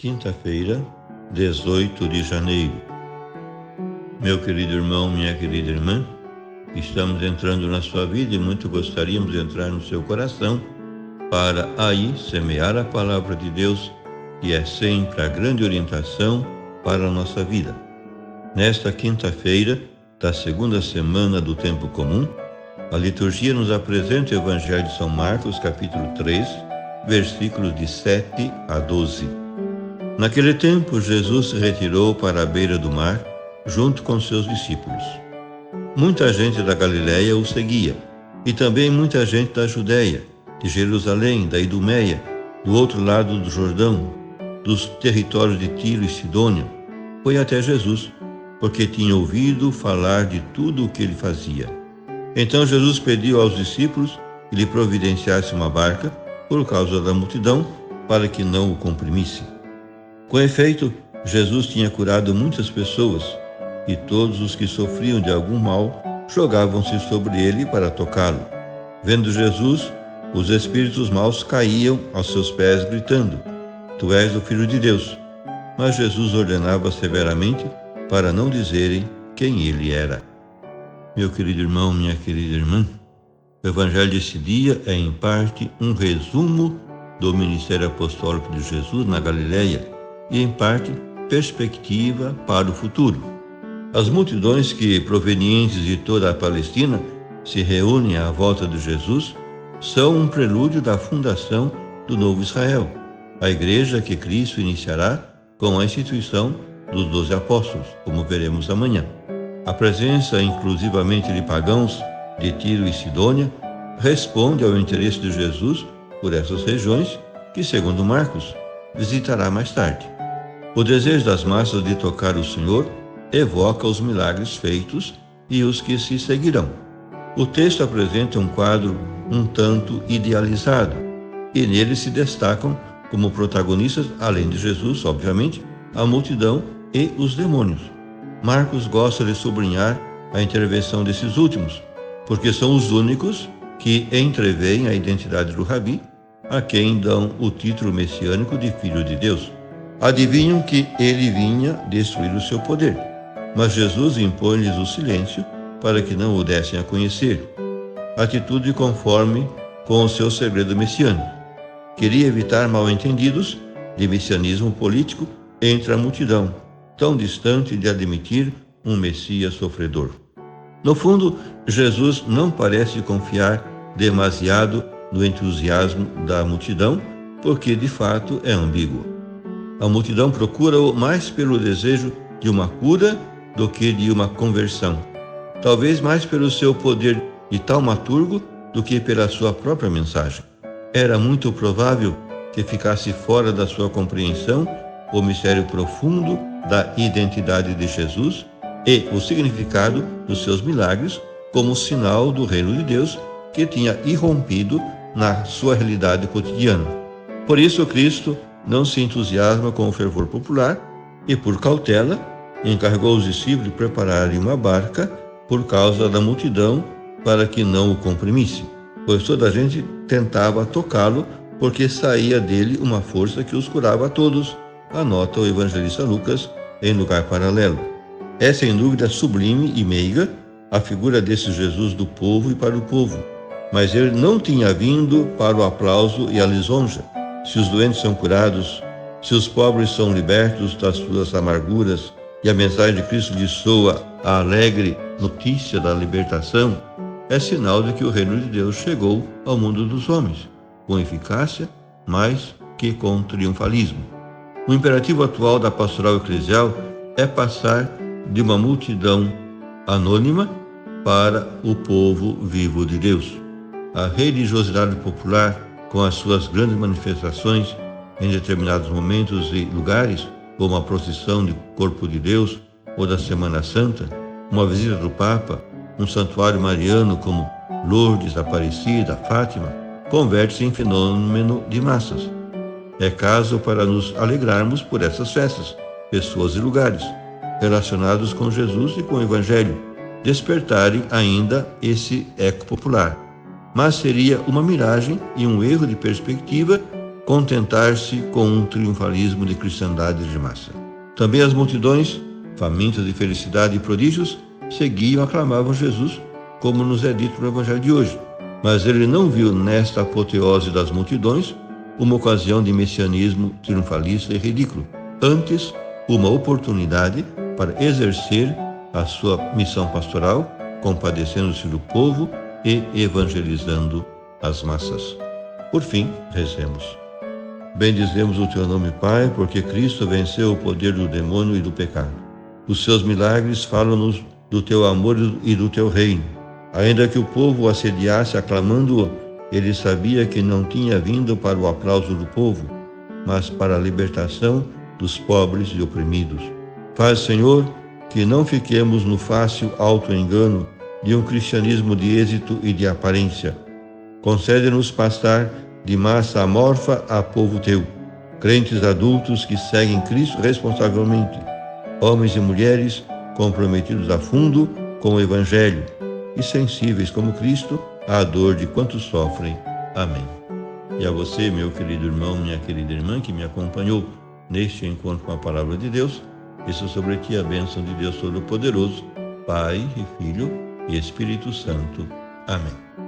Quinta-feira, 18 de janeiro. Meu querido irmão, minha querida irmã, estamos entrando na sua vida e muito gostaríamos de entrar no seu coração para aí semear a palavra de Deus, que é sempre a grande orientação para a nossa vida. Nesta quinta-feira da segunda semana do tempo comum, a liturgia nos apresenta o Evangelho de São Marcos, capítulo 3, versículos de 7 a 12. Naquele tempo, Jesus se retirou para a beira do mar, junto com seus discípulos. Muita gente da Galiléia o seguia, e também muita gente da Judéia, de Jerusalém, da Idumeia, do outro lado do Jordão, dos territórios de Tiro e Sidônia. Foi até Jesus, porque tinha ouvido falar de tudo o que ele fazia. Então Jesus pediu aos discípulos que lhe providenciasse uma barca, por causa da multidão, para que não o comprimisse. Com efeito, Jesus tinha curado muitas pessoas, e todos os que sofriam de algum mal jogavam-se sobre ele para tocá-lo. Vendo Jesus, os espíritos maus caíam aos seus pés, gritando: Tu és o Filho de Deus. Mas Jesus ordenava severamente para não dizerem quem ele era. Meu querido irmão, minha querida irmã, o Evangelho desse dia é, em parte, um resumo do ministério apostólico de Jesus na Galiléia, e, em parte, perspectiva para o futuro. As multidões que, provenientes de toda a Palestina, se reúnem à volta de Jesus, são um prelúdio da fundação do novo Israel, a igreja que Cristo iniciará com a instituição dos 12 apóstolos, como veremos amanhã. A presença, inclusivamente de pagãos de Tiro e Sidônia, responde ao interesse de Jesus por essas regiões, que, segundo Marcos, visitará mais tarde. O desejo das massas de tocar o Senhor evoca os milagres feitos e os que se seguirão. O texto apresenta um quadro um tanto idealizado, e nele se destacam como protagonistas, além de Jesus, obviamente, a multidão e os demônios. Marcos gosta de sublinhar a intervenção desses últimos, porque são os únicos que entreveem a identidade do Rabi, a quem dão o título messiânico de Filho de Deus. Adivinham que ele vinha destruir o seu poder, mas Jesus impõe-lhes o silêncio para que não o dessem a conhecer. Atitude conforme com o seu segredo messiânico. Queria evitar mal-entendidos de messianismo político entre a multidão, tão distante de admitir um Messias sofredor. No fundo, Jesus não parece confiar demasiado no entusiasmo da multidão, porque de fato é ambíguo. A multidão procura-o mais pelo desejo de uma cura do que de uma conversão. Talvez mais pelo seu poder de taumaturgo do que pela sua própria mensagem. Era muito provável que ficasse fora da sua compreensão o mistério profundo da identidade de Jesus e o significado dos seus milagres como sinal do reino de Deus que tinha irrompido na sua realidade cotidiana. Por isso, Cristo não se entusiasma com o fervor popular e, por cautela, encarregou os discípulos de prepararem uma barca por causa da multidão para que não o comprimisse, pois toda a gente tentava tocá-lo porque saía dele uma força que os curava a todos, anota o evangelista Lucas em lugar paralelo. É sem dúvida sublime e meiga a figura desse Jesus do povo e para o povo, mas ele não tinha vindo para o aplauso e a lisonja. Se os doentes são curados, se os pobres são libertos das suas amarguras e a mensagem de Cristo lhes soa a alegre notícia da libertação, é sinal de que o reino de Deus chegou ao mundo dos homens, com eficácia mais que com triunfalismo. O imperativo atual da pastoral eclesial é passar de uma multidão anônima para o povo vivo de Deus. A religiosidade popular, com as suas grandes manifestações em determinados momentos e lugares, como a procissão do Corpo de Deus ou da Semana Santa, uma visita do Papa, um santuário mariano como Lourdes, Aparecida, Fátima, converte-se em fenômeno de massas. É caso para nos alegrarmos por essas festas, pessoas e lugares relacionados com Jesus e com o Evangelho, despertarem ainda esse eco popular. Mas seria uma miragem e um erro de perspectiva contentar-se com um triunfalismo de cristandade de massa. Também as multidões, famintas de felicidade e prodígios, seguiam e aclamavam Jesus, como nos é dito no Evangelho de hoje. Mas ele não viu nesta apoteose das multidões uma ocasião de messianismo triunfalista e ridículo, antes uma oportunidade para exercer a sua missão pastoral, compadecendo-se do povo e evangelizando as massas. Por fim, rezemos. Bendizemos o teu nome, Pai, porque Cristo venceu o poder do demônio e do pecado. Os seus milagres falam-nos do teu amor e do teu reino. Ainda que o povo o assediasse aclamando-o, ele sabia que não tinha vindo para o aplauso do povo, mas para a libertação dos pobres e oprimidos. Faz, Senhor, que não fiquemos no fácil auto-engano de um cristianismo de êxito e de aparência. Concede-nos passar de massa amorfa a povo teu, crentes adultos que seguem Cristo responsavelmente, homens e mulheres comprometidos a fundo com o Evangelho e sensíveis como Cristo à dor de quantos sofrem. Amém. E a você, meu querido irmão, minha querida irmã, que me acompanhou neste encontro com a Palavra de Deus, desça sobre ti a bênção de Deus Todo-Poderoso, Pai e Filho e Espírito Santo. Amém.